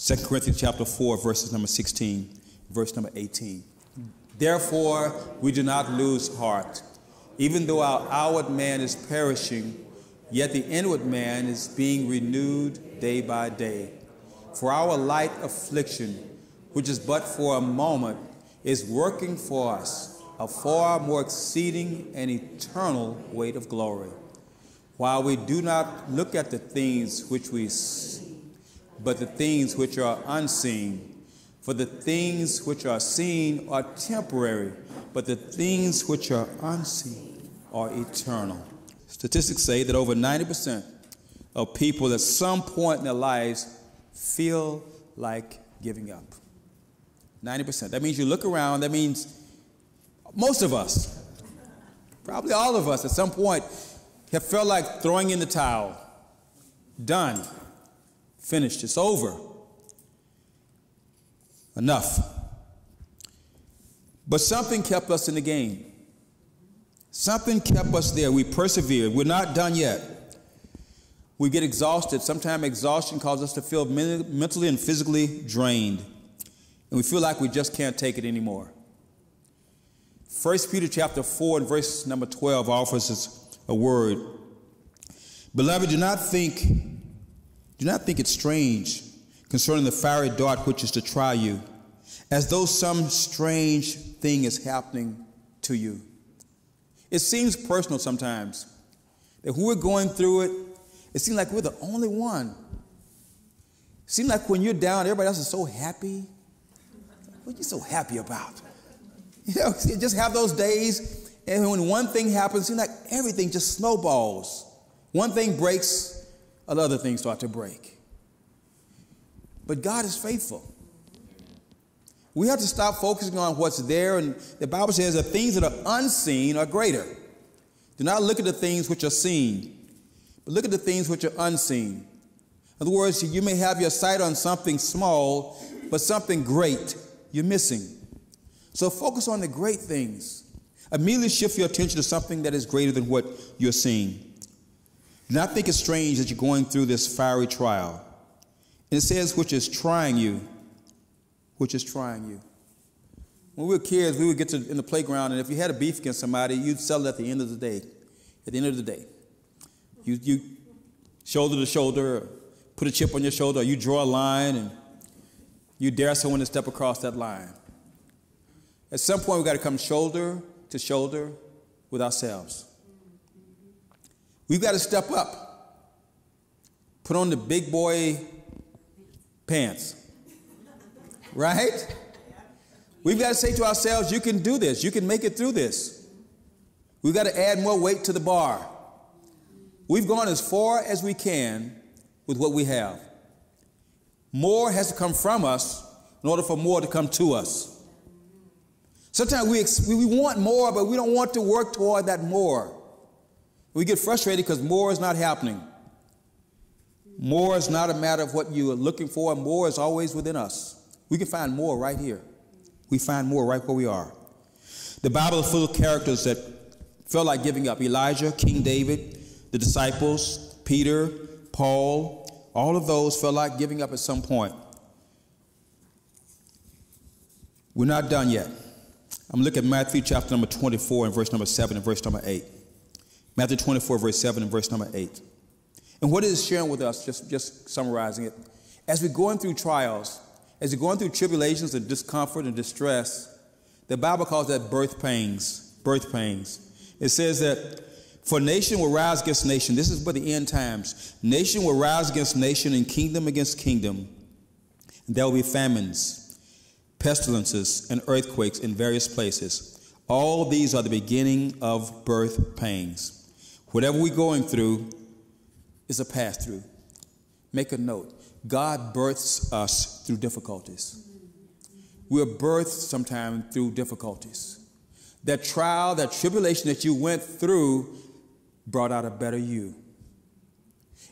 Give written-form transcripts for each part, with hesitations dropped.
2 Corinthians chapter 4, verses number 16, verse number 18. Therefore, we do not lose heart. Even though our outward man is perishing, yet the inward man is being renewed day by day. For our light affliction, which is but for a moment, is working for us a far more exceeding and eternal weight of glory. While we do not look at the things which we see, but the things which are unseen. For the things which are seen are temporary, but the things which are unseen are eternal. Statistics say that over 90% of people at some point in their lives feel like giving up. 90%. That means you look around, that means most of us, probably all of us at some point, have felt like throwing in the towel. Done. Finished. It's over. Enough. But something kept us in the game. Something kept us there. We persevered. We're not done yet. We get exhausted. Sometimes exhaustion causes us to feel mentally and physically drained. And we feel like we just can't take it anymore. 1 Peter chapter 4 and verse number 12 offers us a word. Beloved, do not think it strange concerning the fiery dart which is to try you, as though some strange thing is happening to you. It seems personal sometimes, that when we're going through it, it seems like we're the only one. It seems like when you're down, everybody else is so happy. What are you so happy about? You know, you just have those days, and when one thing happens, it seems like everything just snowballs. One thing breaks, other things start to break. But God is faithful. We have to stop focusing on what's there, and the Bible says that things that are unseen are greater. Do not look at the things which are seen, but look at the things which are unseen. In other words, you may have your sight on something small, but something great you're missing. So focus on the great things. Immediately shift your attention to something that is greater than what you're seeing. Do not think it's strange that you're going through this fiery trial. And it says, which is trying you. Which is trying you. When we were kids, we would get in the playground, and if you had a beef against somebody, you'd settle at the end of the day. At the end of the day. You shoulder to shoulder, put a chip on your shoulder, or you draw a line, and you dare someone to step across that line. At some point, we've got to come shoulder to shoulder with ourselves. We've got to step up. Put on the big boy pants. Right? We've got to say to ourselves, you can do this. You can make it through this. We've got to add more weight to the bar. We've gone as far as we can with what we have. More has to come from us in order for more to come to us. Sometimes we want more, but we don't want to work toward that more. We get frustrated because more is not happening. More is not a matter of what you are looking for. More is always within us. We can find more right here. We find more right where we are. The Bible is full of characters that felt like giving up. Elijah, King David, the disciples, Peter, Paul, all of those felt like giving up at some point. We're not done yet. I'm looking at Matthew chapter number 24 and verse number 7 and verse number 8. Matthew 24, verse 7 and verse number 8. And what it is sharing with us, just summarizing it, as we're going through trials, as you're going through tribulations and discomfort and distress, the Bible calls that birth pains. Birth pains. It says that for nation will rise against nation. This is for the end times. Nation will rise against nation and kingdom against kingdom. And there will be famines, pestilences, and earthquakes in various places. All these are the beginning of birth pains. Whatever we're going through is a pass-through. Make a note. God births us through difficulties. We're birthed sometimes through difficulties. That trial, that tribulation that you went through brought out a better you.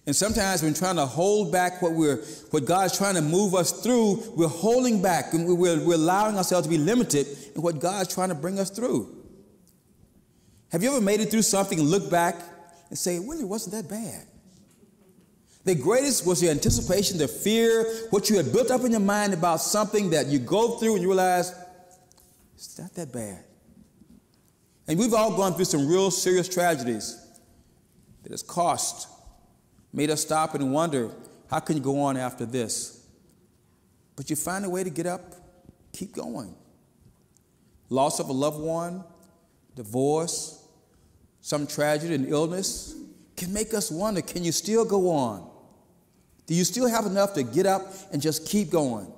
And sometimes when trying to hold back what God's trying to move us through, we're holding back and we're allowing ourselves to be limited in what God's trying to bring us through. Have you ever made it through something and look back and say, well, it wasn't that bad? The greatest was your anticipation, the fear, what you had built up in your mind about something that you go through and you realize, it's not that bad. And we've all gone through some real serious tragedies that has made us stop and wonder, how can you go on after this? But you find a way to get up, keep going. Loss of a loved one, divorce, some tragedy and illness can make us wonder, can you still go on? Do you still have enough to get up and just keep going?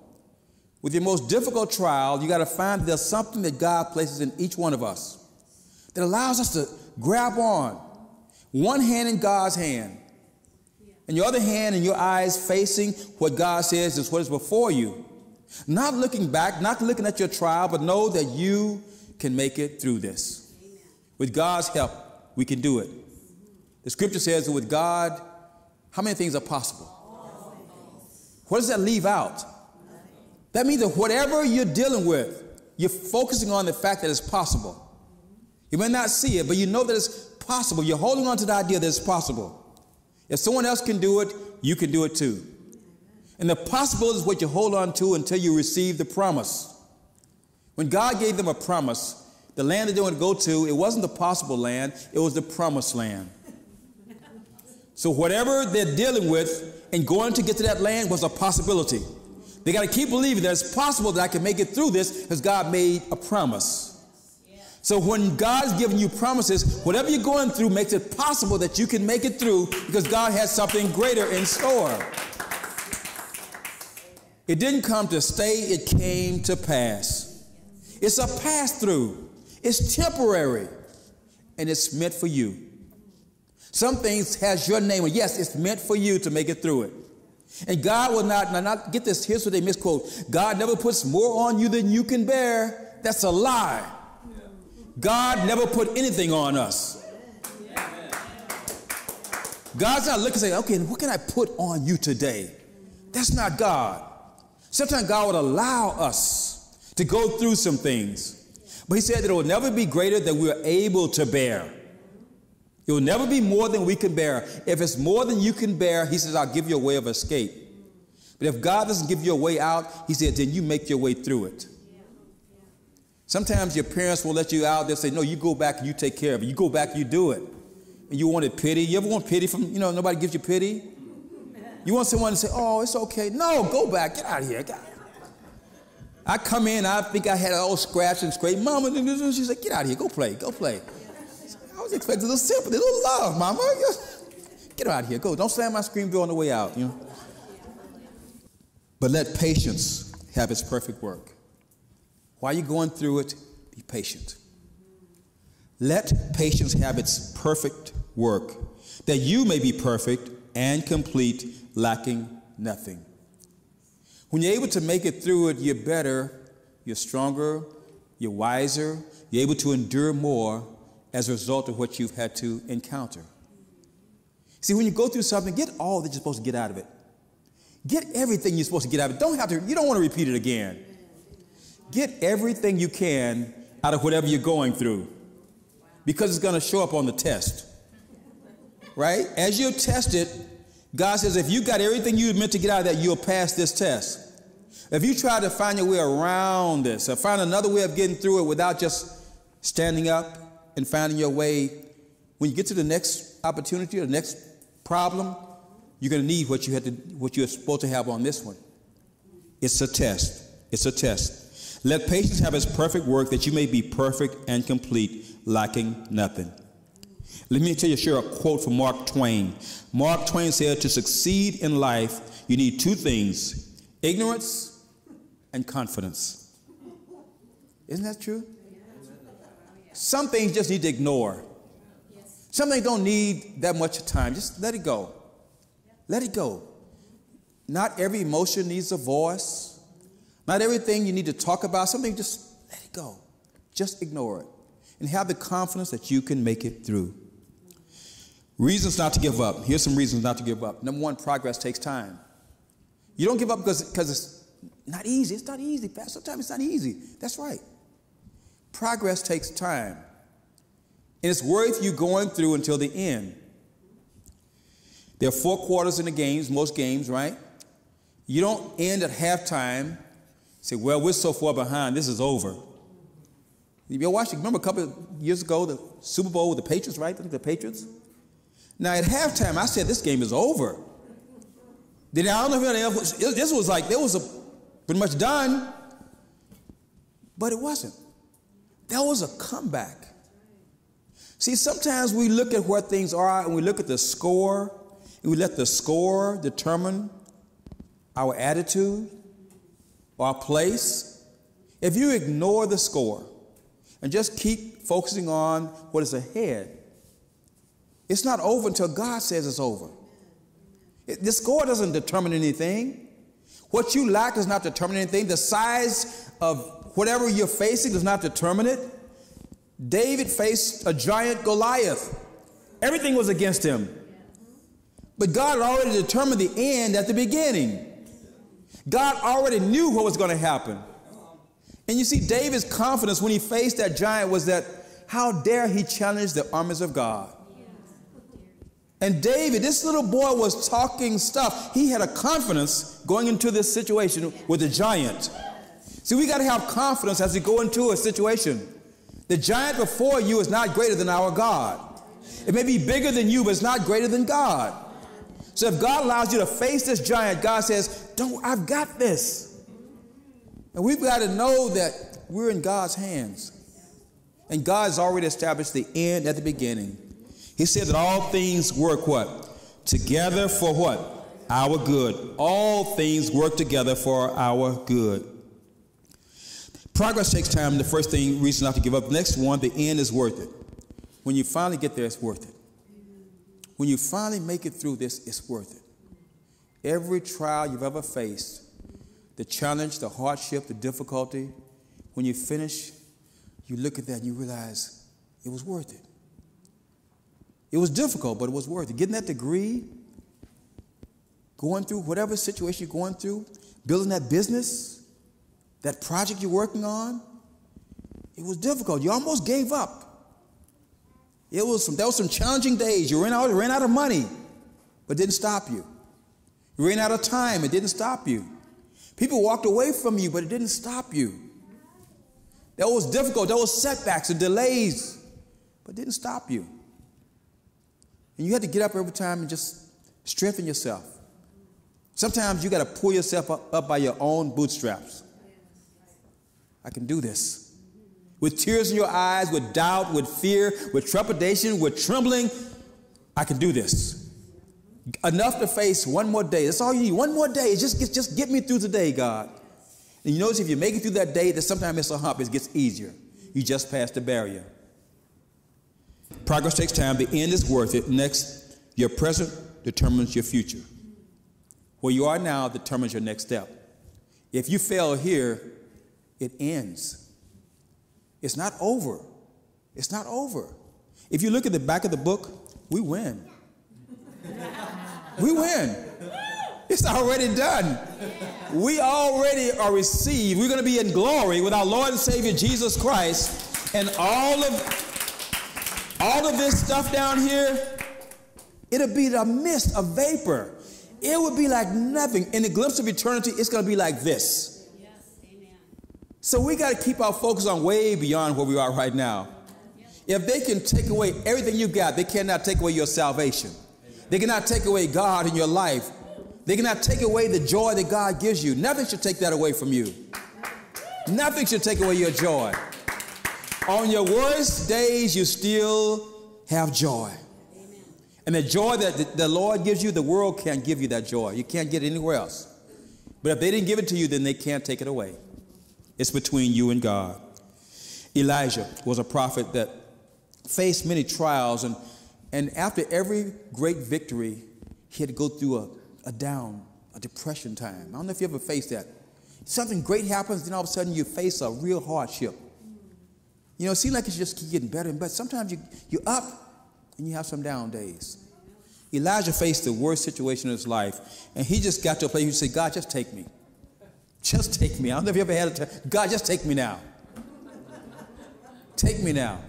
With your most difficult trial, you got to find that there's something that God places in each one of us that allows us to grab on. One hand in God's hand, and your other hand and your eyes facing what God says is what is before you. Not looking back, not looking at your trial, but know that you can make it through this. Amen. With God's help, we can do it. The scripture says that with God, how many things are possible? What does that leave out? That means that whatever you're dealing with, you're focusing on the fact that it's possible. You may not see it, but you know that it's possible. You're holding on to the idea that it's possible. If someone else can do it, you can do it too. And the possible is what you hold on to until you receive the promise. When God gave them a promise, the land that they wanted to go to, it wasn't the possible land, it was the promised land. So whatever they're dealing with and going to get to that land was a possibility. They got to keep believing that it's possible that I can make it through this because God made a promise. So when God's giving you promises, whatever you're going through makes it possible that you can make it through because God has something greater in store. It didn't come to stay, it came to pass. It's a pass-through. It's temporary, and it's meant for you. Some things has your name, and yes, it's meant for you to make it through it. And God will not get this, here's what they misquote. God never puts more on you than you can bear. That's a lie. God never put anything on us. God's not looking and saying, okay, what can I put on you today? That's not God. Sometimes God would allow us to go through some things. But he said that it will never be greater than we are able to bear. It will never be more than we can bear. If it's more than you can bear, he says, I'll give you a way of escape. But if God doesn't give you a way out, he said, then you make your way through it. Sometimes your parents will let you out. They'll say, no, you go back and you take care of it. You go back, you do it. And you wanted pity. You ever want pity from, nobody gives you pity? You want someone to say, oh, it's okay. No, go back. Get out of here. I come in, I think I had an old scratch and scrape. Mama, she said, get out of here. Go play. Go play. I was expecting a little sympathy, a little love, Mama. Get out of here. Go. Don't slam my screen door on the way out. But let patience have its perfect work. While you're going through it, be patient. Let patience have its perfect work, that you may be perfect and complete, lacking nothing. When you're able to make it through it, you're better, you're stronger, you're wiser, you're able to endure more as a result of what you've had to encounter. See, when you go through something, get all that you're supposed to get out of it. Get everything you're supposed to get out of it. You don't want to repeat it again. Get everything you can out of whatever you're going through, because it's going to show up on the test, right? As you're tested, God says, if you got everything you meant to get out of that, you'll pass this test. If you try to find your way around this or find another way of getting through it without just standing up and finding your way, when you get to the next opportunity or the next problem, you're going to need what you're supposed to have on this one. It's a test. It's a test. Let patience have its perfect work, that you may be perfect and complete, lacking nothing. Let me share a quote from Mark Twain. Mark Twain said, to succeed in life, you need two things, ignorance and confidence. Isn't that true? Some things just need to ignore. Some things don't need that much time. Just let it go. Let it go. Not every emotion needs a voice. Not everything you need to talk about. Something, just let it go. Just ignore it. And have the confidence that you can make it through. Reasons not to give up. Here's some reasons not to give up. Number one, progress takes time. You don't give up because it's not easy. It's not easy, Pastor. Sometimes it's not easy. That's right. Progress takes time. And it's worth you going through until the end. There are 4 quarters in the games, most games, right? You don't end at halftime, say, well, we're so far behind, this is over. You watched, remember a couple of years ago, the Super Bowl with the Patriots, right? The Patriots? Now, at halftime, I said, this game is over. Then I don't know if anybody else, this was like, it was pretty much done. But it wasn't. That was a comeback. See, sometimes we look at where things are and we look at the score, and we let the score determine our attitude, our place. If you ignore the score and just keep focusing on what is ahead, it's not over until God says it's over. The score doesn't determine anything. What you lack does not determine anything. The size of whatever you're facing does not determine it. David faced a giant Goliath. Everything was against him. But God had already determined the end at the beginning. God already knew what was going to happen. And you see, David's confidence when he faced that giant was that, how dare he challenge the armies of God? And David, this little boy, was talking stuff. He had a confidence going into this situation with the giant. See, we got to have confidence as we go into a situation. The giant before you is not greater than our God. It may be bigger than you, but it's not greater than God. So if God allows you to face this giant, God says, I've got this. And we've got to know that we're in God's hands. And God's already established the end at the beginning. He said that all things work what? Together for what? Our good. All things work together for our good. Progress takes time. The first thing, reason not to give up. Next one, the end is worth it. When you finally get there, it's worth it. When you finally make it through this, it's worth it. Every trial you've ever faced, the challenge, the hardship, the difficulty, when you finish, you look at that and you realize it was worth it. It was difficult, but it was worth it. Getting that degree, going through whatever situation you're going through, building that business, that project you're working on, it was difficult. You almost gave up. There was some challenging days. You ran out of money, but it didn't stop you. You ran out of time. It didn't stop you. People walked away from you, but it didn't stop you. That was difficult. There was setbacks and delays, but it didn't stop you. And you had to get up every time and just strengthen yourself. Sometimes you got to pull yourself up by your own bootstraps. I can do this. With tears in your eyes, with doubt, with fear, with trepidation, with trembling, I can do this. Enough to face one more day. That's all you need. One more day. Just get me through today, God. And you notice if you make it through that day, that sometimes it's a hump. It gets easier. You just passed the barrier. Progress takes time. The end is worth it. Next, your present determines your future. Where you are now determines your next step. If you fail here, it ends. It's not over. It's not over. If you look at the back of the book, we win. We win. It's already done. We already are received. We're going to be in glory with our Lord and Savior Jesus Christ. And all of this stuff down here, it'll be a mist, a vapor. It would be like nothing. In the glimpse of eternity, it's going to be like this. So we got to keep our focus on way beyond where we are right now. If they can take away everything you got, they cannot take away your salvation. They cannot take away God in your life. They cannot take away the joy that God gives you. Nothing should take that away from you. Nothing should take away your joy. On your worst days, you still have joy. And the joy that the Lord gives you, the world can't give you that joy. You can't get it anywhere else. But if they didn't give it to you, then they can't take it away. It's between you and God. Elijah was a prophet that faced many trials, and after every great victory, he had to go through a depression time. I don't know if you ever faced that. Something great happens, then all of a sudden you face a real hardship. You know, it seems like it's just keep getting better and better. Sometimes you're up and you have some down days. Elijah faced the worst situation in his life, and he just got to a place where he said, God, just take me. Just take me. I don't know if you ever had a time. God, just take me now. Take me now.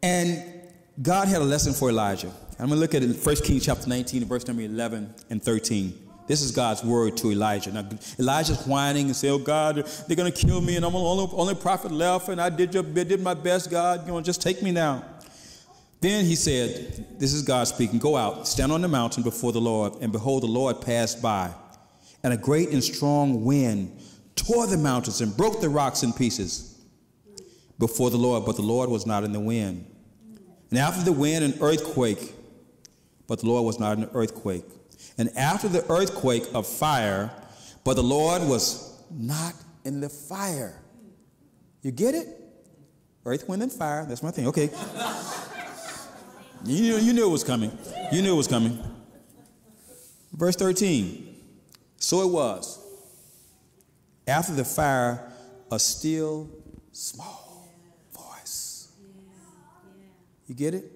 And God had a lesson for Elijah. I'm going to look at it in 1 Kings chapter 19, verse number 11 and 13. This is God's word to Elijah. Now, Elijah's whining and saying, oh, God, they're going to kill me, and I'm the only prophet left, and I did my best, God. Just take me now. Then he said, this is God speaking, go out, stand on the mountain before the Lord, and behold, the Lord passed by. And a great and strong wind tore the mountains and broke the rocks in pieces before the Lord, but the Lord was not in the wind. And after the wind, an earthquake, but the Lord was not in the earthquake. And after the earthquake, a fire, but the Lord was not in the fire. You get it? Earth, wind, and fire. That's my thing. Okay. You knew it was coming. You knew it was coming. Verse 13. So it was. After the fire, a still small voice. You get it?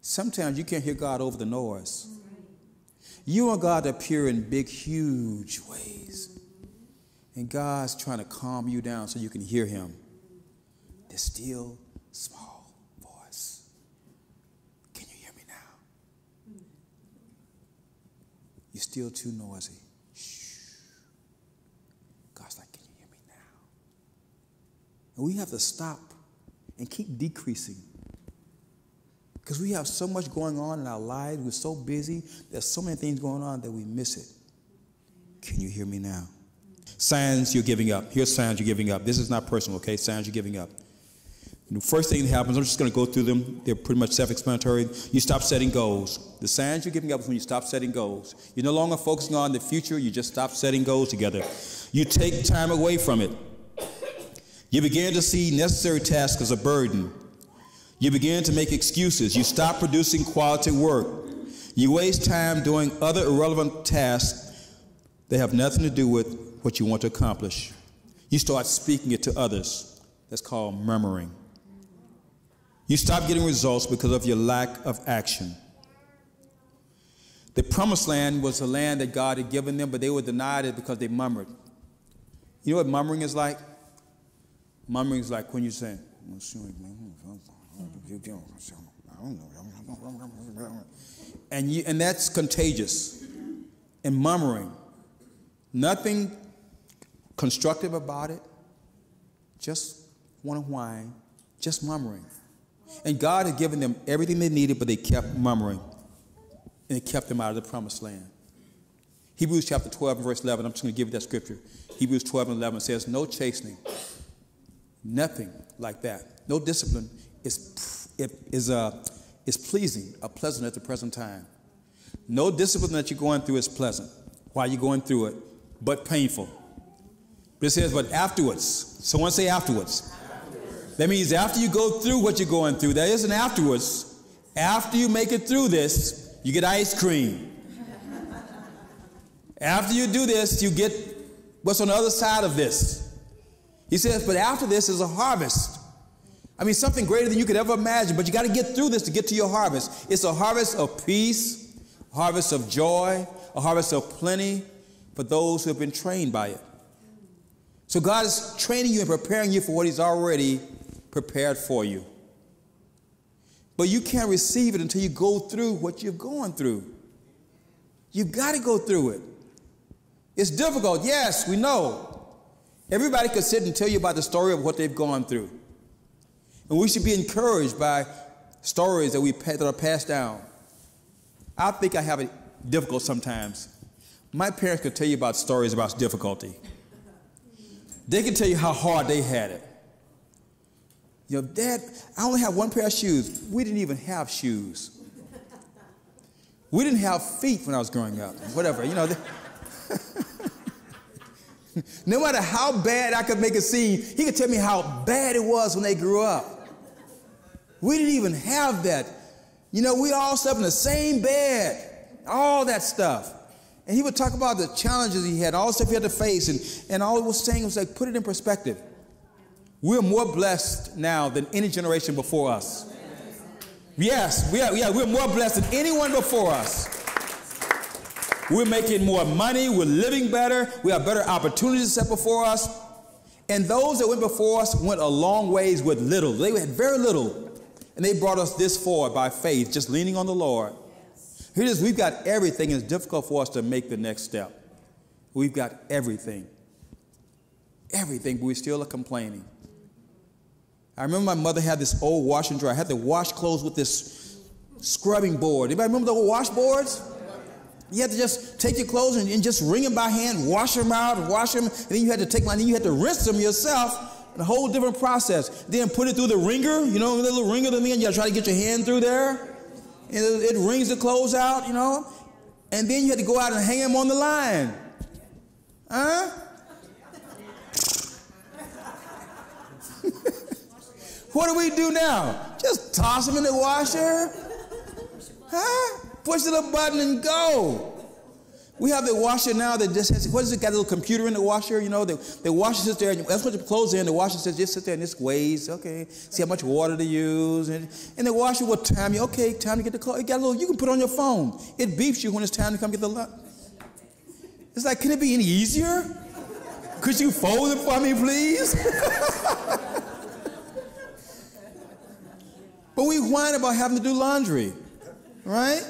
Sometimes you can't hear God over the noise. You want God to appear in big, huge ways. And God's trying to calm you down so you can hear him. The still small voice. Can you hear me now? You're still too noisy. Shh. God's like, can you hear me now? And we have to stop and keep decreasing. Because we have so much going on in our lives. We're so busy. There's so many things going on that we miss it. Can you hear me now? Signs you're giving up. Here's signs you're giving up. This is not personal, okay? Signs you're giving up. The first thing that happens, I'm just going to go through them. They're pretty much self-explanatory. You stop setting goals. The signs you're giving up is when you stop setting goals. You're no longer focusing on the future. You just stop setting goals together. You take time away from it. You begin to see necessary tasks as a burden. You begin to make excuses. You stop producing quality work. You waste time doing other irrelevant tasks that have nothing to do with what you want to accomplish. You start speaking it to others. That's called murmuring. You stop getting results because of your lack of action. The promised land was a land that God had given them, but they were denied it because they murmured. You know what murmuring is like? Murmuring is like when you say, and that's contagious. And murmuring, nothing constructive about it, just want to whine, just murmuring. And God had given them everything they needed, but they kept murmuring, and it kept them out of the promised land. Hebrews chapter 12 and verse 11, I'm just going to give you that scripture. Hebrews 12 and 11 says, no chastening, nothing like that. No discipline is pleasing or pleasant at the present time. No discipline that you're going through is pleasant while you're going through it, but painful. But it says, but afterwards. Someone say afterwards. That means after you go through what you're going through, there is an afterwards. After you make it through this, you get ice cream. After you do this, you get what's on the other side of this. He says, but after this is a harvest. I mean, something greater than you could ever imagine, but you got to get through this to get to your harvest. It's a harvest of peace, a harvest of joy, a harvest of plenty for those who have been trained by it. So God is training you and preparing you for what he's already prepared for you. But you can't receive it until you go through what you're going through. You've got to go through it. It's difficult. Yes, we know. Everybody could sit and tell you about the story of what they've gone through. And we should be encouraged by stories that are passed down. I think I have it difficult sometimes. My parents could tell you about stories about difficulty. They can tell you how hard they had it. You know, Dad, I only have one pair of shoes. We didn't even have shoes. We didn't have feet when I was growing up. Whatever, you know. No matter how bad I could make it seem, he could tell me how bad it was when they grew up. We didn't even have that. You know, we all slept in the same bed, all that stuff. And he would talk about the challenges he had, all the stuff he had to face, and all he was saying was like, put it in perspective. We're more blessed now than any generation before us. Yes, we're more blessed than anyone before us. We're making more money, we're living better, we have better opportunities set before us. And those that went before us went a long ways with little. They had very little. And they brought us this far by faith, just leaning on the Lord. Here it is, we've got everything. It's difficult for us to make the next step. We've got everything. Everything, but we still are complaining. I remember my mother had this old wash and dry. I had to wash clothes with this scrubbing board. Anybody remember the old wash boards? You had to just take your clothes and just wring them by hand, wash them out, wash them, and then you had to take one, and you had to rinse them yourself. A whole different process. Then put it through the wringer, the little wringer thing, and you gotta try to get your hand through there. And it wrings the clothes out, And then you had to go out and hang them on the line. Huh? What do we do now? Just toss them in the washer? Huh? Push the little button and go. We have the washer now that just has, what is it, got a little computer in the washer, the washer sits there, and that's what the clothes in, the washer says, just sit there and this weighs, okay, see how much water to use, and the washer will time you, okay, time to get the clothes, you can put it on your phone. It beeps you when it's time to come get the lunch. It's like, can it be any easier? Could you fold it for me, please? But we whine about having to do laundry, right?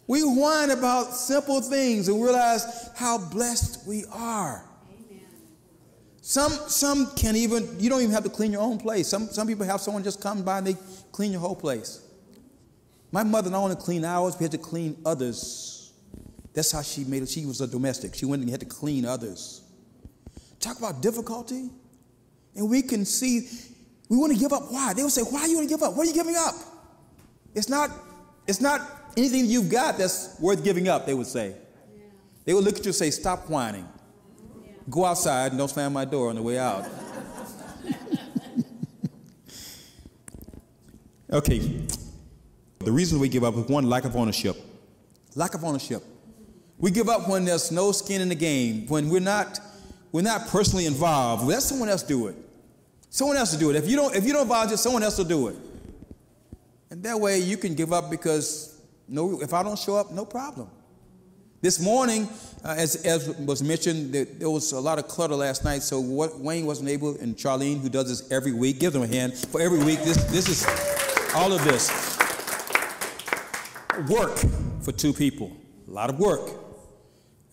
We whine about simple things and realize how blessed we are. Amen. Some can't even, you don't even have to clean your own place. Some people have someone just come by and they clean your whole place. My mother not only cleaned ours, we had to clean others. That's how she made it. She was a domestic. She went and had to clean others. Talk about difficulty. And we can see, we want to give up. Why? They would say, why do you want to give up? What are you giving up? It's not anything you've got that's worth giving up, they would say. Yeah. They would look at you and say, stop whining. Yeah. Go outside and don't slam my door on the way out. Okay. The reason we give up is one, lack of ownership. Lack of ownership. We give up when there's no skin in the game, when we're not personally involved. Let someone else do it. Someone else will do it. If you don't volunteer, someone else will do it. And that way you can give up because if I don't show up, no problem. This morning, as was mentioned, there was a lot of clutter last night, so Wayne wasn't able, and Charlene, who does this every week, give them a hand for every week. This is all of this. Work for two people. A lot of work.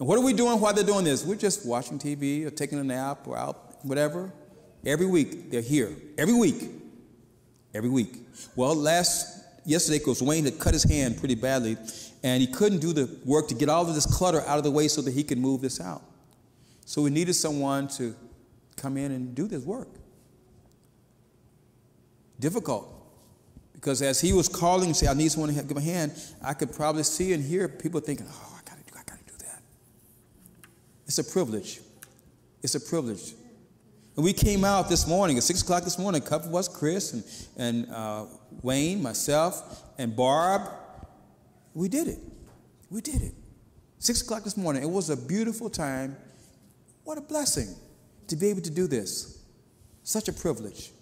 And what are we doing while they're doing this? We're just watching TV or taking a nap or out, whatever. Every week, they're here. Every week. Every week. Well, yesterday, because Wayne had cut his hand pretty badly, and he couldn't do the work to get all of this clutter out of the way so that he could move this out. So we needed someone to come in and do this work. Difficult. Because as he was calling and saying, I need someone to give a hand, I could probably see and hear people thinking, oh, I gotta do that. It's a privilege. It's a privilege. And we came out this morning, at 6 o'clock this morning, a couple of us, Chris and Wayne, myself, and Barb. We did it. We did it. 6 o'clock this morning. It was a beautiful time. What a blessing to be able to do this. Such a privilege.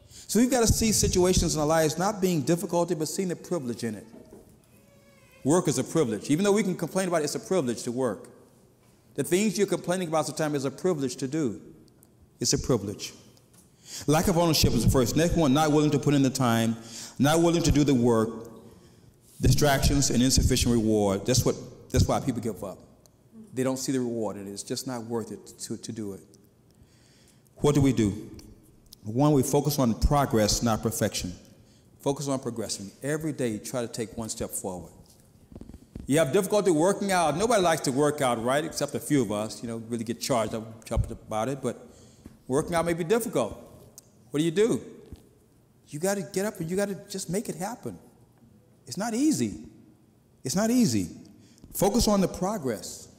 So we've got to see situations in our lives not being difficulty, but seeing the privilege in it. Work is a privilege. Even though we can complain about it, it's a privilege to work. The things you're complaining about sometimes is a privilege to do. It's a privilege. Lack of ownership is the first. Next one, not willing to put in the time, not willing to do the work, distractions, and insufficient reward. That's why people give up. They don't see the reward. It's just not worth it to do it. What do? One, we focus on progress, not perfection. Focus on progressing. Every day, try to take one step forward. You have difficulty working out. Nobody likes to work out, right? Except a few of us, really get charged up about it. But working out may be difficult. What do? You got to get up and you got to just make it happen. It's not easy. It's not easy. Focus on the progress.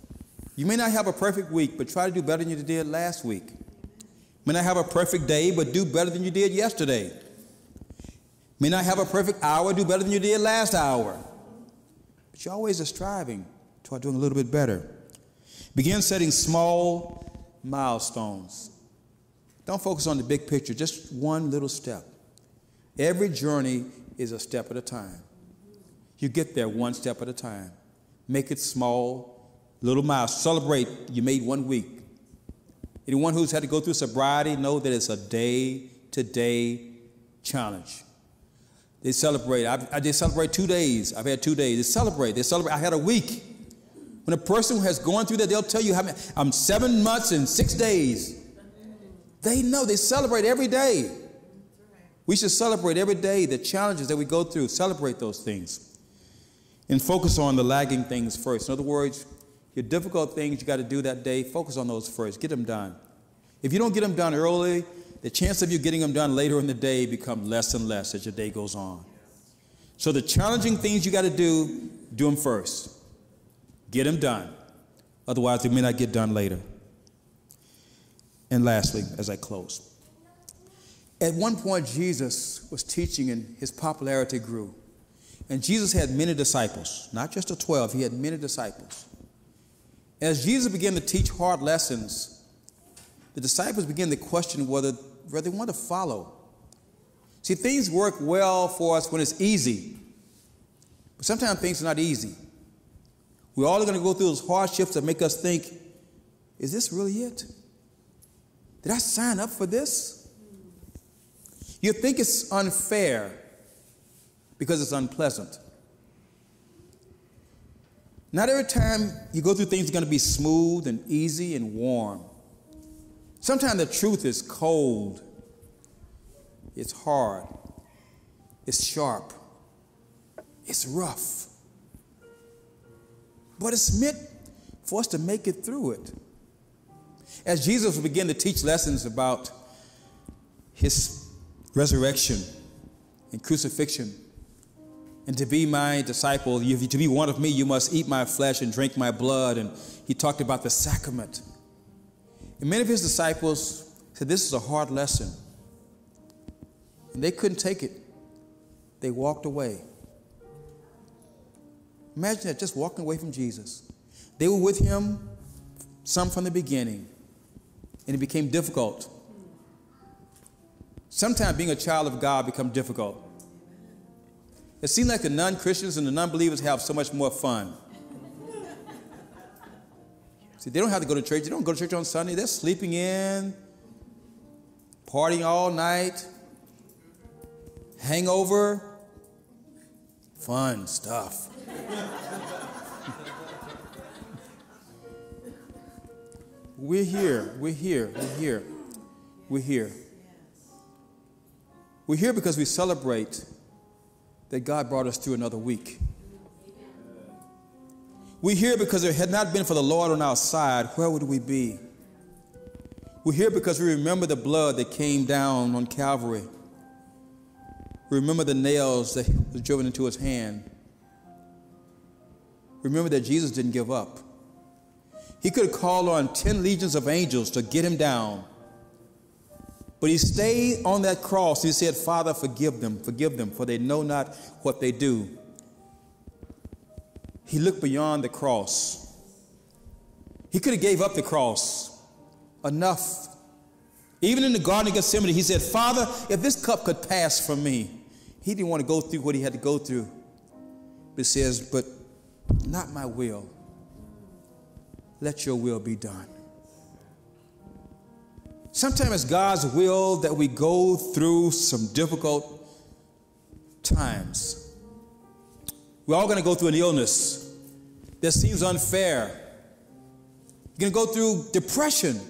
You may not have a perfect week, but try to do better than you did last week. May not have a perfect day, but do better than you did yesterday. May not have a perfect hour, do better than you did last hour. But you always are striving toward doing a little bit better. Begin setting small milestones. Don't focus on the big picture, just one little step. Every journey is a step at a time. You get there one step at a time. Make it small, little miles. Celebrate you made 1 week. Anyone who's had to go through sobriety know that it's a day-to-day challenge. They celebrate. They celebrate 2 days. I've had 2 days. They celebrate. I had a week. When a person has gone through that, they'll tell you how many. I'm 7 months and 6 days. They know. They celebrate every day. We should celebrate every day the challenges that we go through. Celebrate those things. And focus on the lagging things first. In other words, your difficult things you got to do that day, focus on those first. Get them done. If you don't get them done early, the chance of you getting them done later in the day become less and less as your day goes on. So the challenging things you got to do them first. Get them done. Otherwise, they may not get done later. And lastly, as I close, at one point, Jesus was teaching and his popularity grew. And Jesus had many disciples, not just the 12. He had many disciples. As Jesus began to teach hard lessons, the disciples began to question whether they want to follow. See, things work well for us when it's easy. But sometimes things are not easy. We're all going to go through those hardships that make us think, is this really it? Did I sign up for this? You think it's unfair because it's unpleasant. Not every time you go through things are going to be smooth and easy and warm. Sometimes the truth is cold. It's hard. It's sharp. It's rough. But it's meant for us to make it through it. As Jesus began to teach lessons about his resurrection and crucifixion, and to be my disciple, to be one of me, you must eat my flesh and drink my blood. And he talked about the sacrament. And many of his disciples said, this is a hard lesson. And they couldn't take it. They walked away. Imagine that, just walking away from Jesus. They were with him, some from the beginning, and it became difficult. Sometimes being a child of God becomes difficult. It seems like the non-Christians and the non-believers have so much more fun. See, they don't have to go to church. They don't go to church on Sunday. They're sleeping in, partying all night, hangover, fun stuff. We're here. We're here. We're here. We're here. We're here because we celebrate that God brought us through another week. We're here because if it had not been for the Lord on our side, where would we be? We're here because we remember the blood that came down on Calvary. We remember the nails that was driven into his hand. Remember that Jesus didn't give up. He could have called on 10 legions of angels to get him down. But he stayed on that cross. He said, Father, forgive them, for they know not what they do. He looked beyond the cross. He could have gave up the cross. Enough. Even in the Garden of Gethsemane, he said, Father, if this cup could pass from me. He didn't want to go through what he had to go through. But it says, but not my will. Let your will be done. Sometimes it's God's will that we go through some difficult times. We're all going to go through an illness that seems unfair. You're going to go through depression,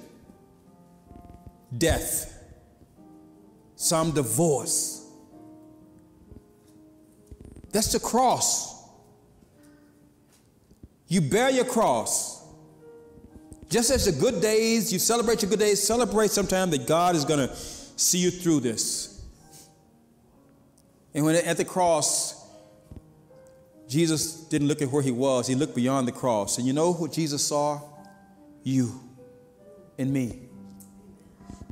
death, some divorce. That's the cross. You bear your cross. Just as the good days, you celebrate your good days, celebrate sometime that God is going to see you through this. And when at the cross, Jesus didn't look at where he was. He looked beyond the cross. And you know what Jesus saw? You and me.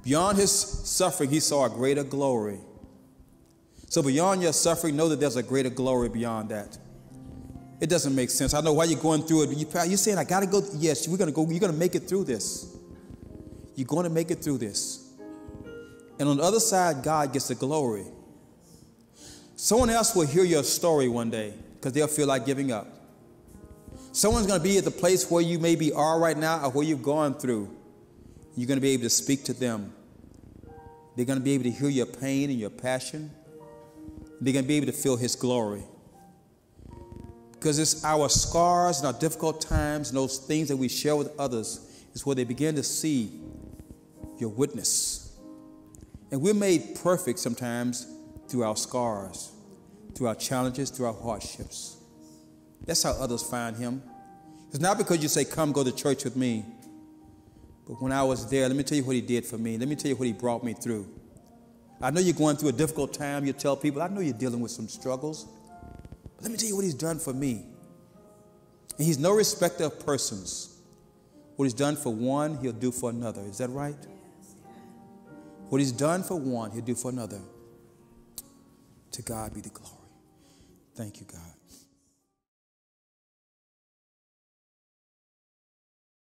Beyond his suffering, he saw a greater glory. So beyond your suffering, know that there's a greater glory beyond that. It doesn't make sense. I know why you're going through it. You're saying, I got to go. Yes, we're going to go. You're going to make it through this. You're going to make it through this. And on the other side, God gets the glory. Someone else will hear your story one day because they'll feel like giving up. Someone's going to be at the place where you maybe are right now or where you've gone through. You're going to be able to speak to them. They're going to be able to hear your pain and your passion. they're going to be able to feel his glory. Because it's our scars and our difficult times and those things that we share with others is where they begin to see your witness. And we're made perfect sometimes through our scars, through our challenges, through our hardships. That's how others find him. It's not because you say, come go to church with me. But when I was there, let me tell you what he did for me. Let me tell you what he brought me through. I know you're going through a difficult time. You tell people, I know you're dealing with some struggles. But let me tell you what he's done for me. And he's no respecter of persons. What he's done for one, he'll do for another. Is that right? What he's done for one, he'll do for another. To God be the glory. Thank you, God.